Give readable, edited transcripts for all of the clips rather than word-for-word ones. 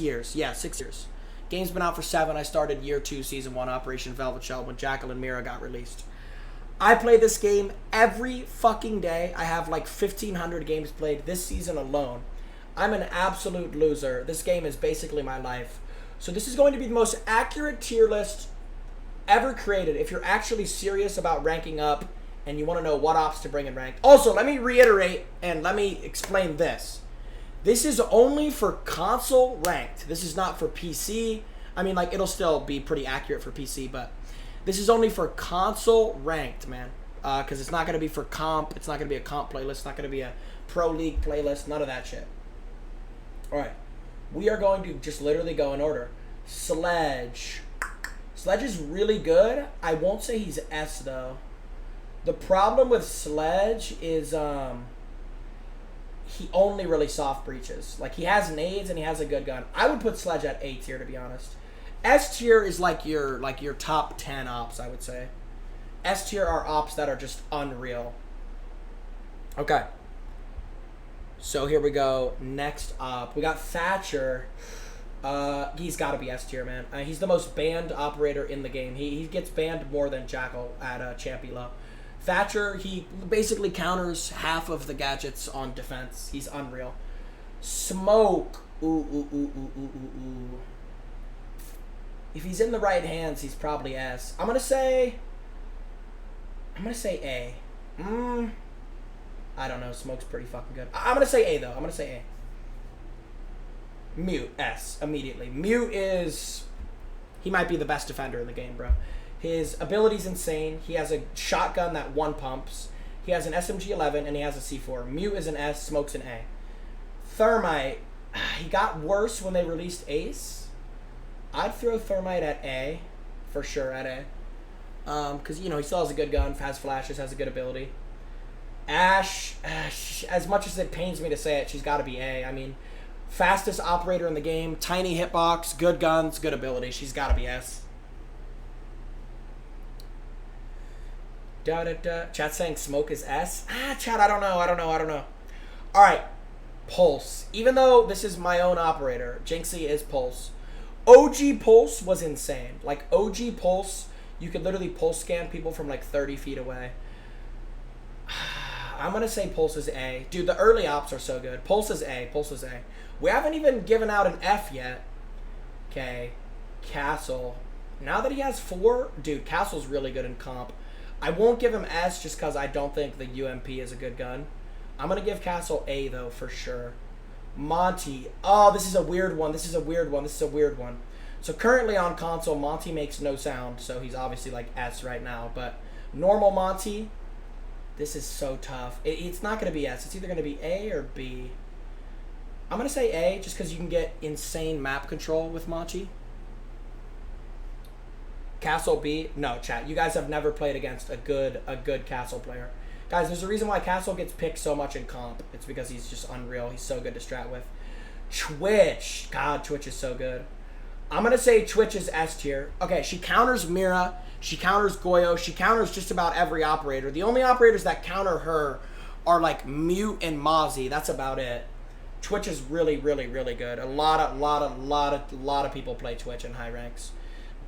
years. Yeah, 6 years. Game's been out for 7. I started year 2, season 1, Operation Velvet Shell when Jackal and Mira got released. I play this game every fucking day. I have like 1,500 games played this season alone. I'm an absolute loser. This game is basically my life. So this is going to be the most accurate tier list ever created if you're actually serious about ranking up and you want to know what ops to bring in ranked. Also, let me reiterate and let me explain this. This is only for console ranked. This is not for PC. I mean, like, it'll still be pretty accurate for PC, but this is only for console ranked, man. Because it's not going to be for comp. It's not going to be a comp playlist. It's not going to be a Pro League playlist. None of that shit. All right. We are going to just literally go in order. Sledge. Sledge is really good. I won't say he's S, though. The problem with Sledge is he only really soft breaches. Like, he has nades and he has a good gun. I would put Sledge at A tier, to be honest. S tier is like your top 10 ops, I would say. S tier are ops that are just unreal. Okay. So here we go. Next up, we got Thatcher. He's got to be S tier, man. He's the most banned operator in the game. He gets banned more than Jackal at Champilo. Thatcher, he basically counters half of the gadgets on defense. He's unreal. Smoke. Ooh. If he's in the right hands, he's probably S. I'm gonna say A. I don't know. Smoke's pretty fucking good. I'm gonna say A, though. I'm gonna say A. Mute, S, immediately. Mute is... He might be the best defender in the game, bro. His ability's insane. He has a shotgun that one pumps. He has an SMG-11, and he has a C4. Mute is an S. Smoke's an A. Thermite. He got worse when they released Ace. I'd throw Thermite at A. For sure, at A. Because, you know, he still has a good gun, has flashes, has a good ability. Ash, as much as it pains me to say it, she's got to be A. I mean, fastest operator in the game, tiny hitbox, good guns, good ability. She's got to be S. Chat saying Smoke is S. Chat, I don't know. All right, Pulse. Even though this is my own operator, Jynxzi is Pulse. OG Pulse was insane. Like, OG Pulse, you could literally pulse scan people from like 30 feet away. I'm going to say Pulse is A. Dude, the early ops are so good. Pulse is A. We haven't even given out an F yet. Okay. Castle. Now that he has 4, dude, Castle's really good in comp. I won't give him S just because I don't think the UMP is a good gun. I'm going to give Castle A, though, for sure. Monty. Oh, this is a weird one. So currently on console, Monty makes no sound, so he's obviously like S right now. But normal Monty, this is so tough. It's not going to be S. It's either going to be A or B. I'm going to say A just because you can get insane map control with Monty. Castle B. No, chat. You guys have never played against a good Castle player. Guys, there's a reason why Castle gets picked so much in comp. It's because he's just unreal. He's so good to strat with. Twitch. God, Twitch is so good. I'm going to say Twitch is S tier. Okay, she counters Mira. She counters Goyo. She counters just about every operator. The only operators that counter her are like Mute and Mozzie. That's about it. Twitch is really, really, really good. A lot of people play Twitch in high ranks.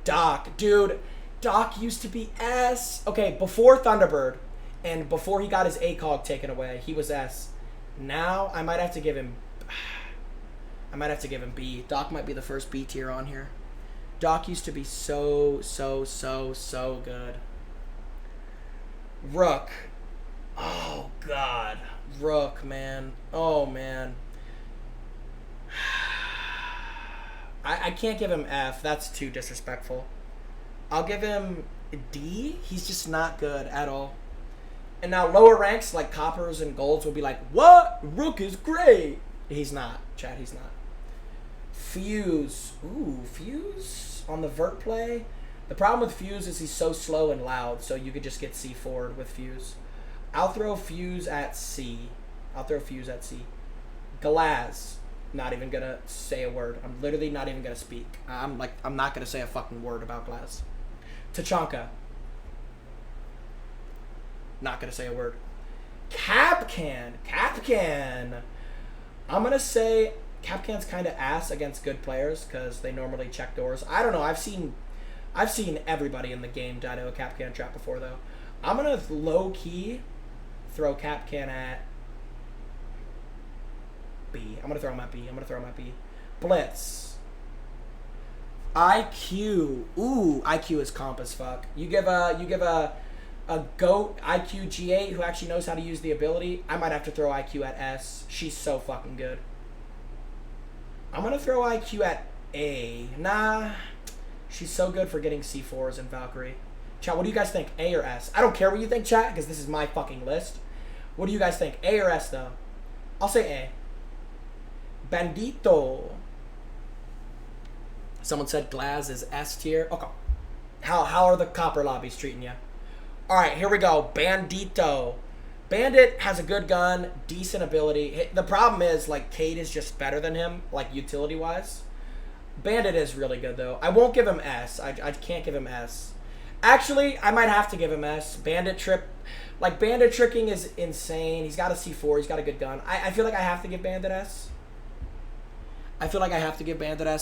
Doc. Dude, Doc used to be S. Okay, before Thunderbird and before he got his ACOG taken away, he was S. Now, I might have to give him B. Doc might be the first B tier on here. Doc used to be so good. Rook. Oh, God. Rook, man. Oh, man. I can't give him F. That's too disrespectful. I'll give him D. He's just not good at all. And now lower ranks like Coppers and Golds will be like, what? Rook is great. He's not, Chad. He's not. Fuse. Ooh, Fuse on the vert play. The problem with Fuse is he's so slow and loud, so you could just get C forward with Fuse. I'll throw Fuse at C. Galaz. Not even gonna say a word. I'm literally not even gonna speak. I'm not gonna say a fucking word about Glass. Tachanka. Not gonna say a word. Capcan. I'm gonna say Capcan's kind of ass against good players because they normally check doors. I don't know. I've seen everybody in the game die to a Capcan trap before, though. I'm going to low-key throw Capcan at B. I'm going to throw him at B. Blitz. IQ. Ooh, IQ is comp as fuck. You give a GOAT IQ G8 who actually knows how to use the ability. I might have to throw IQ at S. She's so fucking good. I'm going to throw IQ at A. Nah. She's so good for getting C4s and Valkyrie. Chat, what do you guys think? A or S? I don't care what you think, chat, because this is my fucking list. What do you guys think? A or S, though? I'll say A. Bandito. Someone said Glaz is S tier. Okay. How are the copper lobbies treating you? Alright, here we go. Bandito. Bandit has a good gun, decent ability. The problem is, like, Cade is just better than him, like, utility-wise. Bandit is really good, though. I won't give him S. I can't give him S. Actually, I might have to give him S. Bandit tricking is insane. He's got a C4. He's got a good gun. I feel like I have to give Bandit S.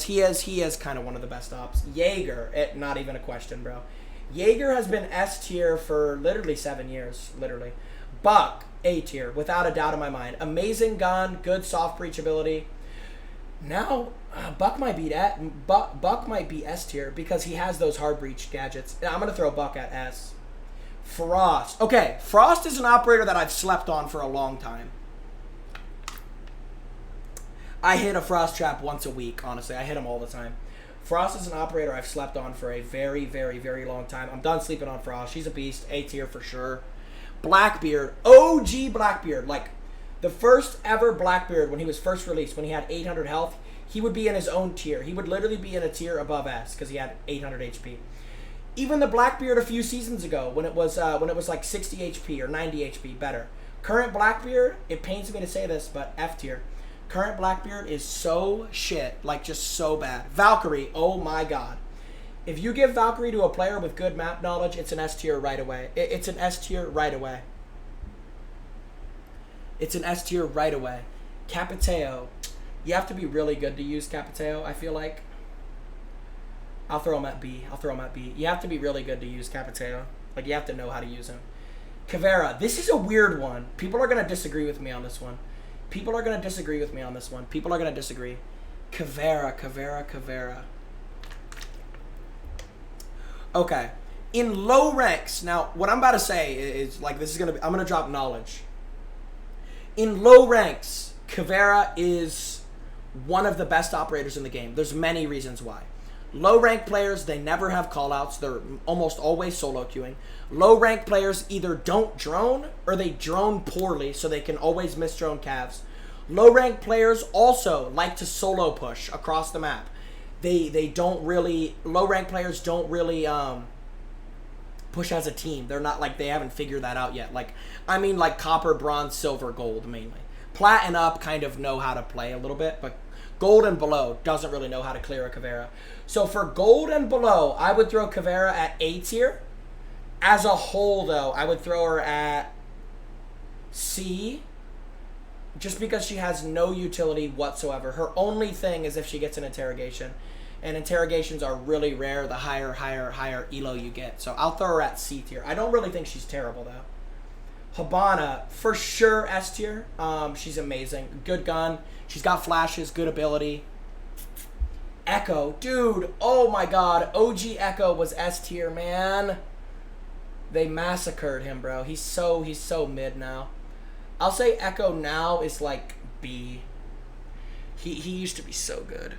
He is kind of one of the best ops. Jaeger, not even a question, bro. Jaeger has been S tier for literally 7 years, literally. Buck, A tier, without a doubt in my mind. Amazing gun, good soft breach ability. Now, Buck might be Buck might be S tier because he has those hard breach gadgets. I'm gonna throw Buck at S. Frost. Okay, Frost is an operator that I've slept on for a long time. I hit a Frost trap once a week, honestly. I hit him all the time. Frost is an operator I've slept on for a very, very, very long time. I'm done sleeping on Frost. She's a beast. A tier for sure. Blackbeard. OG Blackbeard. Like, the first ever Blackbeard when he was first released, when he had 800 health, he would be in his own tier. He would literally be in a tier above S because he had 800 HP. Even the Blackbeard a few seasons ago, when it was like 60 HP or 90 HP, better. Current Blackbeard, it pains me to say this, but F tier. Current Blackbeard is so shit, like just so bad. Valkyrie, oh my god. If you give Valkyrie to a player with good map knowledge, it's an S tier right away. It's an S tier right away. It's an S tier right away. Capiteo. You have to be really good to use Capiteo, I feel like. I'll throw him at B. You have to be really good to use Capiteo. Like, you have to know how to use him. Caveira. This is a weird one. People are going to disagree with me on this one. Caveira. Okay. In low ranks, now, what I'm about to say is, like, this is going to be, I'm going to drop knowledge. In low ranks, Caveira is one of the best operators in the game. There's many reasons why. Low rank players, they never have callouts. They're almost always solo queuing. Low rank players either don't drone or they drone poorly, so they can always miss drone calves. Low rank players also like to solo push across the map. They don't really, low rank players don't really push as a team. They're not like, they haven't figured that out yet. Like, I mean, like copper, bronze, silver, gold mainly. Plat and up kind of know how to play a little bit, but gold and below doesn't really know how to clear a Caveira. So for gold and below, I would throw Caveira at A tier. As a whole, though, I would throw her at C, just because she has no utility whatsoever. Her only thing is if she gets an interrogation. And interrogations are really rare the higher elo you get. So I'll throw her at C tier. I don't really think she's terrible, though. Hibana, for sure S tier. She's amazing. Good gun. She's got flashes, good ability. Echo. Dude, oh my god. OG Echo was S tier, man. They massacred him, bro. He's so mid now. I'll say Echo now is like B. He used to be so good.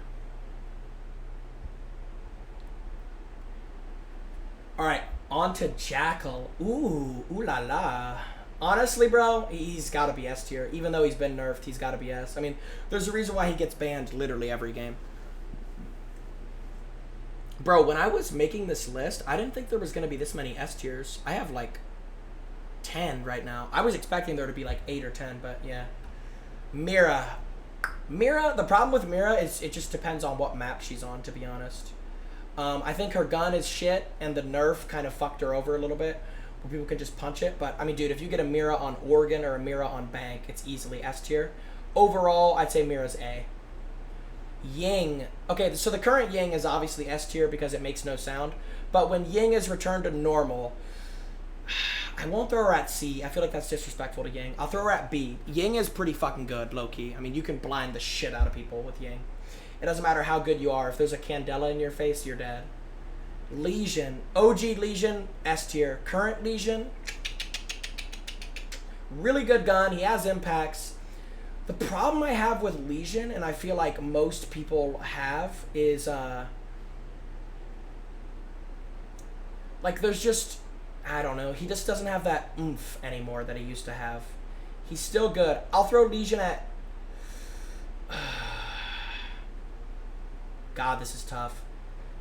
Alright, on to Jackal. Ooh la la. Honestly, bro, he's got to be S tier. Even though he's been nerfed, he's got to be S. I mean, there's a reason why he gets banned literally every game. Bro, when I was making this list, I didn't think there was going to be this many S tiers. I have like 10 right now. I was expecting there to be like 8 or 10, but yeah. Mira. The problem with Mira is it just depends on what map she's on, to be honest. I think her gun is shit, and the nerf kind of fucked her over a little bit, where people can just punch it. But, I mean, dude, if you get a Mira on Oregon or a Mira on Bank, it's easily S tier. Overall, I'd say Mira's A. Ying. Okay, so the current Ying is obviously S tier because it makes no sound. But when Ying is returned to normal, I won't throw her at C. I feel like that's disrespectful to Ying. I'll throw her at B. Ying is pretty fucking good, low-key. I mean, you can blind the shit out of people with Ying. It doesn't matter how good you are. If there's a candela in your face, you're dead. Lesion. OG Lesion, S tier. Current Lesion, really good gun. He has impacts. The problem I have with Lesion, and I feel like most people have, is like there's just, I don't know, he just doesn't have that oomph anymore that he used to have. He's still good. I'll throw Lesion at God, this is tough.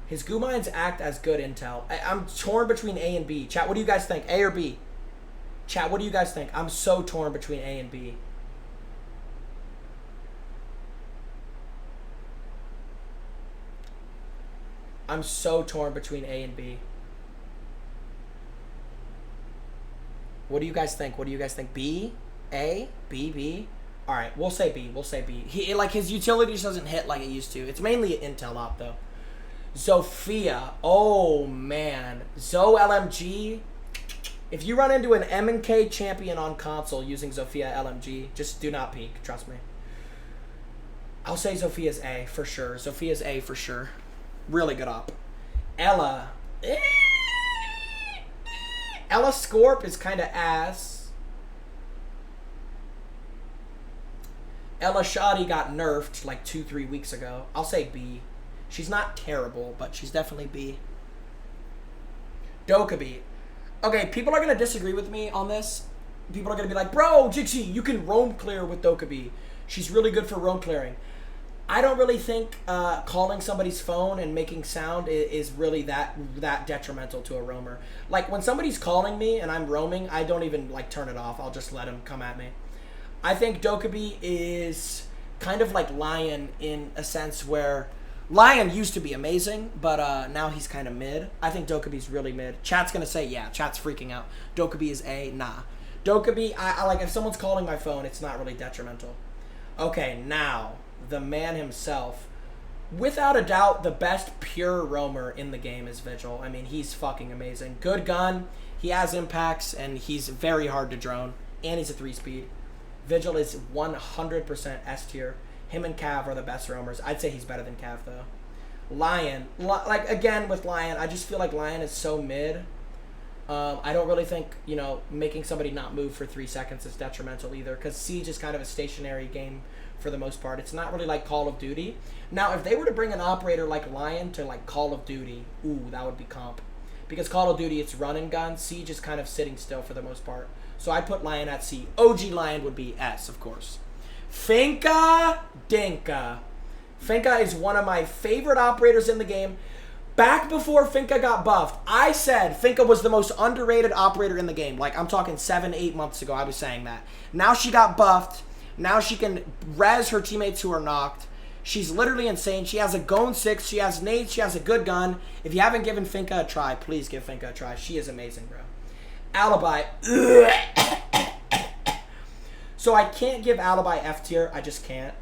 His Gumines act as good intel. I'm torn between A and B. Chat, what do you guys think? A or B? Chat, what do you guys think? I'm so torn between A and B. I'm so torn between A and B. What do you guys think? What do you guys think? B? A? B? B? Alright, we'll say B. We'll say B. Like, his utility just doesn't hit like it used to. It's mainly an intel op, though. Zofia. Oh, man. Zo LMG. If you run into an M&K champion on console using Zofia LMG, just do not peek. Trust me. I'll say Zofia's A for sure. Zofia's A for sure. Really good op. Ella. Ella Scorp is kind of ass. Ella Shoddy got nerfed like 2-3 weeks ago. I'll say B. She's not terrible, but she's definitely B. Dokkaebi. Okay, people are going to disagree with me on this. People are going to be like, bro, Jynxzi, you can roam clear with Dokkaebi. She's really good for roam clearing. I don't really think calling somebody's phone and making sound is really that detrimental to a roamer. Like, when somebody's calling me and I'm roaming, I don't even, like, turn it off. I'll just let him come at me. I think Dokkaebi is kind of like Lion in a sense where Lion used to be amazing, but now he's kind of mid. I think Dokkaebi's really mid. Chat's going to say, yeah, chat's freaking out. Dokkaebi is A. Nah. Dokkaebi, I like, if someone's calling my phone, it's not really detrimental. Okay, now, the man himself. Without a doubt, the best pure roamer in the game is Vigil. I mean, he's fucking amazing. Good gun. He has impacts, and he's very hard to drone. And he's a 3-speed. Vigil is 100% S tier. Him and Cav are the best roamers. I'd say he's better than Cav, though. Lion. Like, again, with Lion, I just feel like Lion is so mid. I don't really think, you know, making somebody not move for 3 seconds is detrimental either, because Siege is kind of a stationary game for the most part. It's not really like Call of Duty. Now, if they were to bring an operator like Lion to, like, Call of Duty, ooh, that would be comp. Because Call of Duty, it's run and gun. Siege is kind of sitting still for the most part. So I put Lion at C. OG Lion would be S, of course. Finka Dinka. Finka is one of my favorite operators in the game. Back before Finka got buffed, I said Finka was the most underrated operator in the game. Like, I'm talking 7-8 months ago, I was saying that. Now she got buffed. Now she can res her teammates who are knocked. She's literally insane. She has a Gone 6. She has nades. She has a good gun. If you haven't given Finka a try, please give Finka a try. She is amazing, bro. Alibi. So I can't give Alibi F tier. I just can't.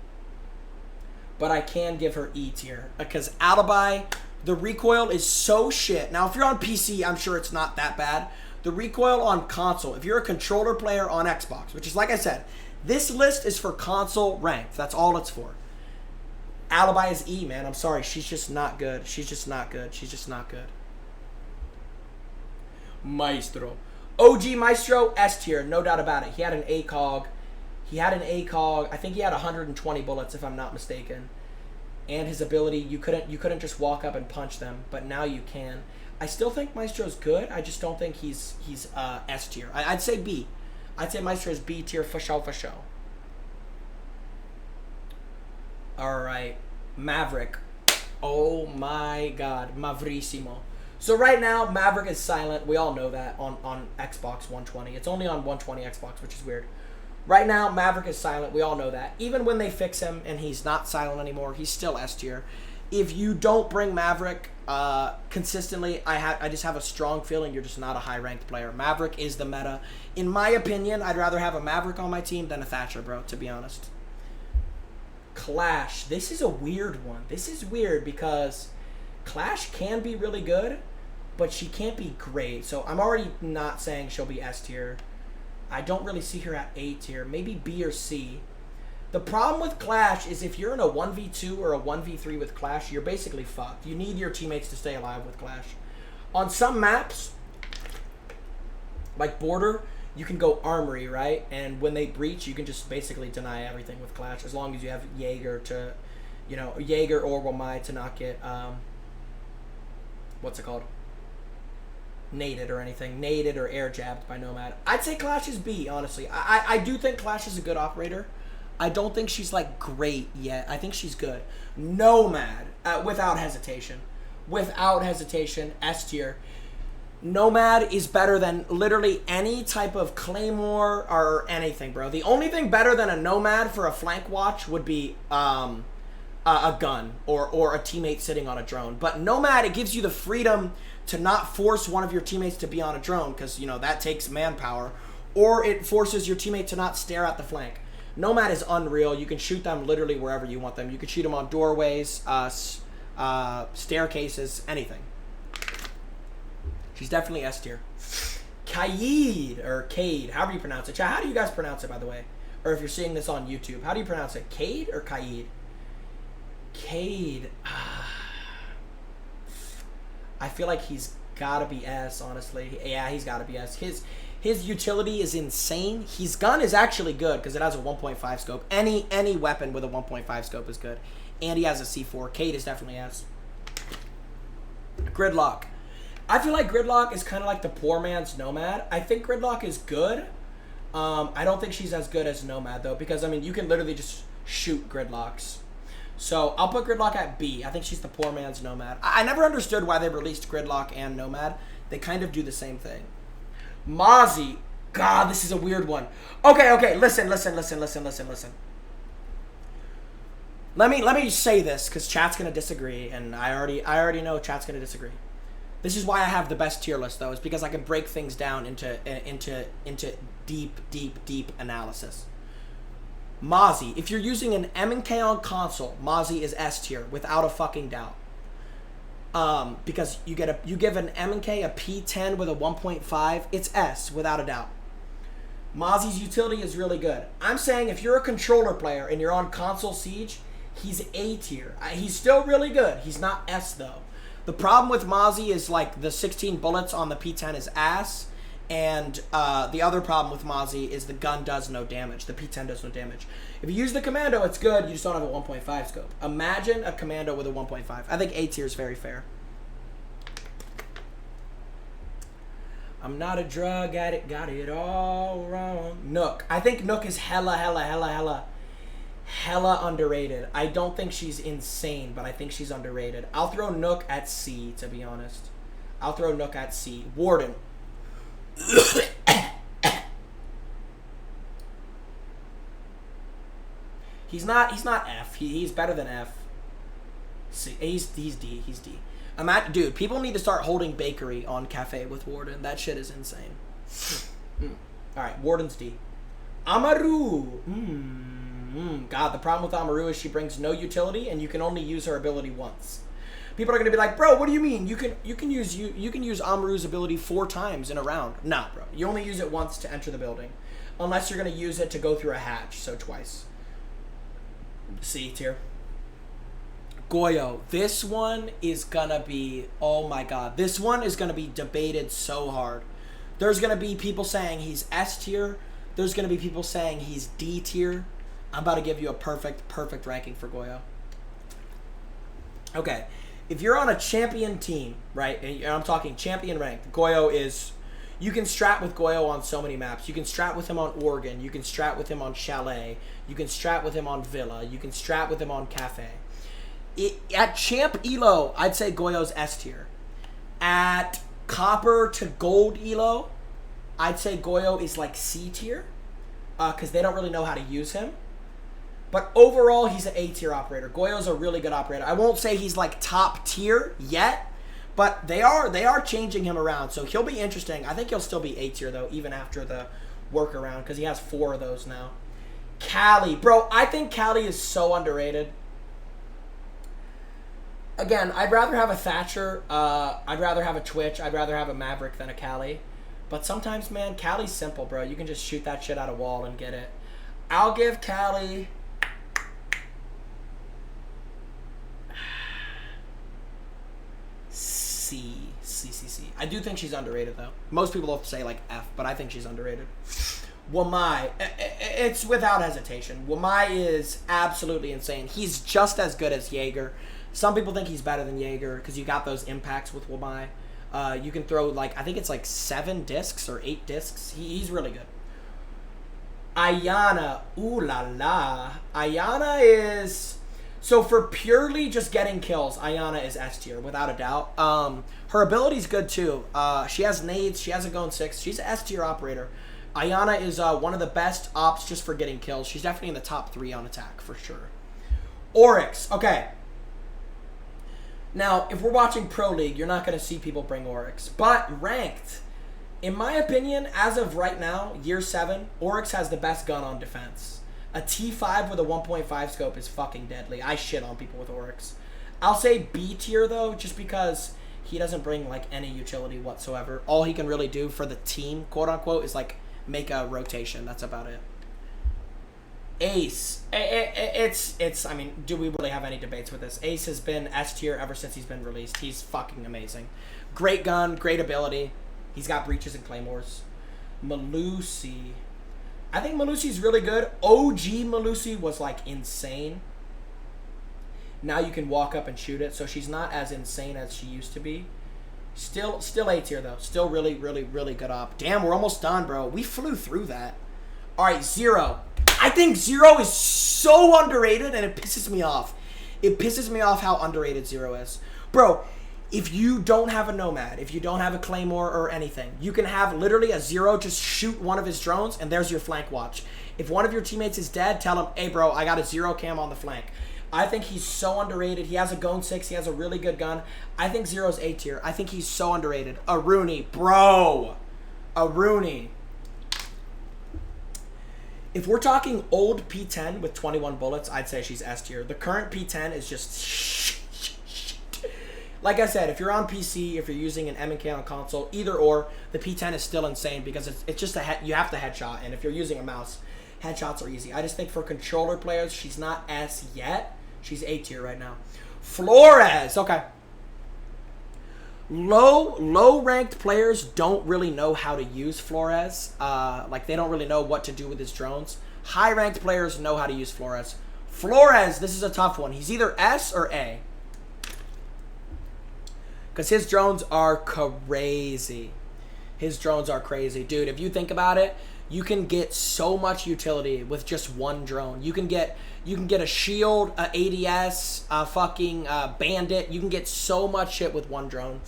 But I can give her E tier. Because Alibi, the recoil is so shit. Now, if you're on PC, I'm sure it's not that bad. The recoil on console, if you're a controller player on Xbox, which is, like I said, this list is for console ranked. That's all it's for. Alibi is E, man. I'm sorry. She's just not good. She's just not good. She's just not good. Maestro. OG Maestro, S tier. No doubt about it. He had an ACOG. I think he had 120 bullets, if I'm not mistaken. And his ability, you couldn't just walk up and punch them, but now you can. I still think Maestro's good. I just don't think he's S tier. I'd say B. I'd say Maestro is B tier for show. All right, Maverick. Oh my God, Mavrissimo. So right now, Maverick is silent. We all know that on Xbox 120. It's only on 120 Xbox, which is weird. Right now, Maverick is silent. We all know that. Even when they fix him and he's not silent anymore, he's still S tier. If you don't bring Maverick consistently, I just have a strong feeling you're just not a high-ranked player. Maverick is the meta. In my opinion, I'd rather have a Maverick on my team than a Thatcher, bro, to be honest. Clash. This is a weird one. This is weird because Clash can be really good, but she can't be great. So I'm already not saying she'll be S tier. I don't really see her at A tier. Maybe B or C. The problem with Clash is if you're in a 1v2 or a 1v3 with Clash, you're basically fucked. You need your teammates to stay alive with Clash. On some maps, like Border, you can go Armory, right? And when they breach, you can just basically deny everything with Clash as long as you have Jaeger to, you know, Jaeger or Wamai to not get, what's it called? Naded or anything. Naded or air jabbed by Nomad. I'd say Clash is B, honestly. I do think Clash is a good operator. I don't think she's, like, great yet. I think she's good. Nomad, without hesitation. Without hesitation, S tier. Nomad is better than literally any type of Claymore or anything, bro. The only thing better than a Nomad for a flank watch would be a gun or a teammate sitting on a drone. But Nomad, it gives you the freedom to not force one of your teammates to be on a drone because, you know, that takes manpower. Or it forces your teammate to not stare at the flank. Nomad is unreal. You can shoot them literally wherever you want them. You can shoot them on doorways, staircases, anything. She's definitely S tier. Kaid, or Cade, however you pronounce it. How do you guys pronounce it, by the way? Or if you're seeing this on YouTube, how do you pronounce it? Cade or Kaid? Cade. I feel like he's got to be S, honestly. Yeah, he's got to be S. His utility is insane. His gun is actually good because it has a 1.5 scope. Any weapon with a 1.5 scope is good. And he has a C4. Cade is definitely S. Gridlock. I feel like Gridlock is kind of like the poor man's Nomad. I think Gridlock is good. I don't think she's as good as Nomad, though, because, I mean, you can literally just shoot Gridlocks. So I'll put Gridlock at B. I think she's the poor man's Nomad. I never understood why they released Gridlock and Nomad. They kind of do the same thing. Mozzie. God, this is a weird one. Okay, listen. Let me say this, because chat's going to disagree, and I already know chat's going to disagree. This is why I have the best tier list, though, is because I can break things down into deep analysis. Mozzie, if you're using an M&K on console, Mozzie is S tier without a fucking doubt. Because you give an M&K a P10 with a 1.5, it's S without a doubt. Mozzie's utility is really good. I'm saying if you're a controller player and you're on console Siege, he's A tier. He's still really good. He's not S though. The problem with Mozzie is like the 16 bullets on the P10 is ass, and the other problem with Mozzie is the gun does no damage. The P10 does no damage. If you use the commando, it's good. You just don't have a 1.5 scope. Imagine a commando with a 1.5. I think A tier is very fair. I'm not a drug addict, got it all wrong. Nook. I think Nook is hella underrated. I don't think she's insane, but I think she's underrated. I'll throw Nook at C, to be honest. I'll throw Nook at C. Warden. He's not F. He's better than F. C. He's D. He's D. Dude, people need to start holding bakery on Cafe with Warden. That shit is insane. Alright, Warden's D. Amaru. God, the problem with Amaru is she brings no utility, and you can only use her ability once. People are gonna be like, bro, what do you mean? You can use Amaru's ability 4 times in a round. Nah, bro. You only use it once to enter the building, unless you're gonna use it to go through a hatch. So twice. C tier. Goyo. This one is gonna be, oh my god, this one is gonna be debated so hard. There's gonna be people saying he's S tier. There's gonna be people saying he's D tier. I'm about to give you a perfect ranking for Goyo. Okay, if you're on a champion team, right, and I'm talking champion ranked, Goyo is, you can strat with Goyo on so many maps. You can strat with him on Oregon. You can strat with him on Chalet. You can strat with him on Villa. You can strat with him on Cafe. At Champ Elo, I'd say Goyo's S tier. At Copper to Gold Elo, I'd say Goyo is like C tier, because they don't really know how to use him. But overall, he's an A tier operator. Goyo's a really good operator. I won't say he's like top tier yet, but they are changing him around, so he'll be interesting. I think he'll still be A tier though, even after the workaround, because he has 4 of those now. Callie. Bro, I think Callie is so underrated. Again, I'd rather have a Thatcher. I'd rather have a Twitch. I'd rather have a Maverick than a Callie. But sometimes, man, Callie's simple, bro. You can just shoot that shit out of wall and get it. I'll give Callie... C. I do think she's underrated, though. Most people will say, like, F, but I think she's underrated. Wamai. It's without hesitation. Wamai is absolutely insane. He's just as good as Jaeger. Some people think he's better than Jaeger because you got those impacts with Wamai. You can throw, like, I think it's like 7 discs or 8 discs. He's really good. Ayana. Ooh la la. Ayana is... So for purely just getting kills, Ayana is S tier, without a doubt. Her ability's good, too. She has nades. She has a Gone 6. She's an S tier operator. Ayana is one of the best ops just for getting kills. She's definitely in the top 3 on attack, for sure. Oryx. Okay. Now, if we're watching Pro League, you're not going to see people bring Oryx. But ranked, in my opinion, as of right now, year 7, Oryx has the best gun on defense. A T5 with a 1.5 scope is fucking deadly. I shit on people with Oryx. I'll say B tier, though, just because he doesn't bring, like, any utility whatsoever. All he can really do for the team, quote-unquote, is, like, make a rotation. That's about it. Ace. It's I mean, do we really have any debates with this? Ace has been S tier ever since he's been released. He's fucking amazing. Great gun, great ability. He's got breaches and claymores. Melusi. I think Melusi's really good. OG Melusi was, like, insane. Now you can walk up and shoot it, so she's not as insane as she used to be. Still A tier, though. Still really, really, really good op. Damn, we're almost done, bro. We flew through that. All right, Zero. I think Zero is so underrated, and it pisses me off. It pisses me off how underrated Zero is. Bro, if you don't have a Nomad, if you don't have a Claymore or anything, you can have literally a Zero just shoot one of his drones, and there's your flank watch. If one of your teammates is dead, tell him, hey, bro, I got a Zero cam on the flank. I think he's so underrated. He has a Gone 6. He has a really good gun. I think Zero's A tier. I think he's so underrated. A Rooney, bro. A Rooney. If we're talking old P10 with 21 bullets, I'd say she's S tier. The current P10 is just... Like I said, if you're on PC, if you're using an M&K on console, either or, the P10 is still insane because it's just you have to headshot, and if you're using a mouse, headshots are easy. I just think for controller players, she's not S yet. She's A tier right now. Flores, okay. Low ranked players don't really know how to use Flores. Like, they don't really know what to do with his drones. High ranked players know how to use Flores. Flores, this is a tough one. He's either S or A. Because his drones are crazy. His drones are crazy. Dude, if you think about it, you can get so much utility with just one drone. You can get a shield, a ADS, a fucking bandit. You can get so much shit with one drone.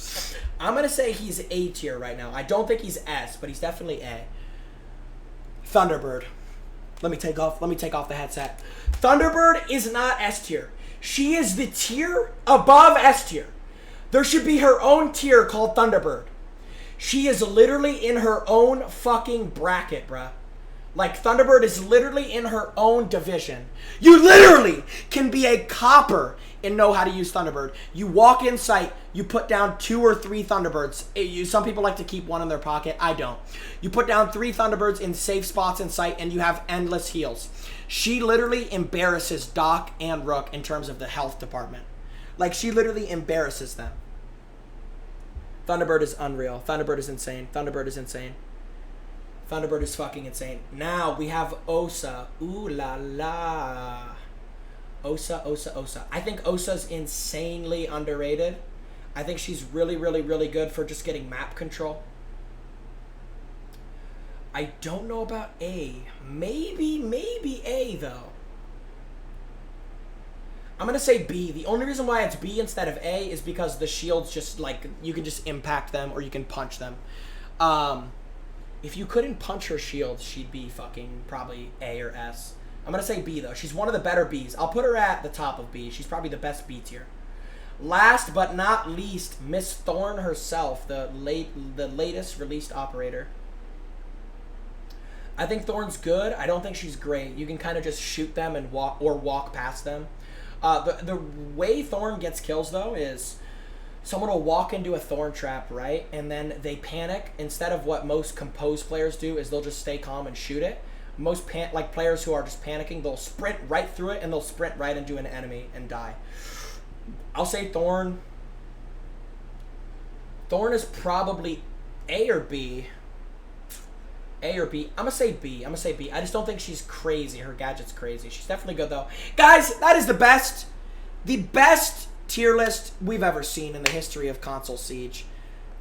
I'm going to say he's A tier right now. I don't think he's S, but he's definitely A. Thunderbird. Let me take off the headset. Thunderbird is not S tier. She is the tier above S tier. There should be her own tier called Thunderbird. She is literally in her own fucking bracket, bruh. Like, Thunderbird is literally in her own division. You literally can be a copper and know how to use Thunderbird. You walk in sight, you put down 2 or 3 Thunderbirds. Some people like to keep one in their pocket. I don't. You put down 3 Thunderbirds in safe spots in sight, and you have endless heals. She literally embarrasses Doc and Rook in terms of the health department. Like, she literally embarrasses them. Thunderbird is unreal. Thunderbird is insane. Thunderbird is insane. Thunderbird is fucking insane. Now we have Osa. Ooh la la. Osa. I think Osa's insanely underrated. I think she's really, really, really good for just getting map control. I don't know about A. Maybe A, though. I'm going to say B. The only reason why it's B instead of A is because the shields just, like, you can just impact them or you can punch them. If you couldn't punch her shields, she'd be fucking probably A or S. I'm going to say B, though. She's one of the better Bs. I'll put her at the top of B. She's probably the best B tier. Last but not least, Miss Thorn herself, the latest released operator. I think Thorn's good. I don't think she's great. You can kind of just shoot them and walk past them. The way Thorn gets kills, though, is someone will walk into a Thorn trap, right? And then they panic. Instead of what most composed players do is they'll just stay calm and shoot it. Most players who are just panicking, they'll sprint right through it and they'll sprint right into an enemy and die. I'll say Thorn. Thorn is probably A or B. A or B. I'm going to say B. I'm going to say B. I just don't think she's crazy. Her gadget's crazy. She's definitely good, though. Guys, that is the best tier list we've ever seen in the history of Console Siege.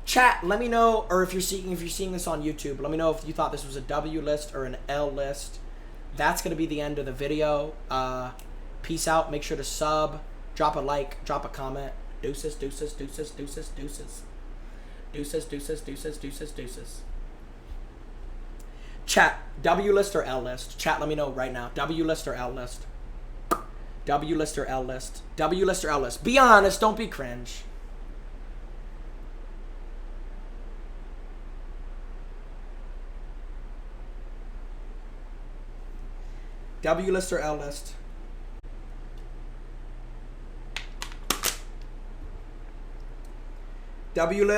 Chat, let me know, or if you're seeing this on YouTube, let me know if you thought this was a W list or an L list. That's going to be the end of the video. Peace out. Make sure to sub, drop a like, drop a comment. Deuces, deuces, deuces, deuces, deuces. Deuces, deuces, deuces, deuces, deuces. Chat, W list or L list? Chat, let me know right now. W list or L list? W list or L list? W list or L list? Be honest, don't be cringe. W list or L list? W list.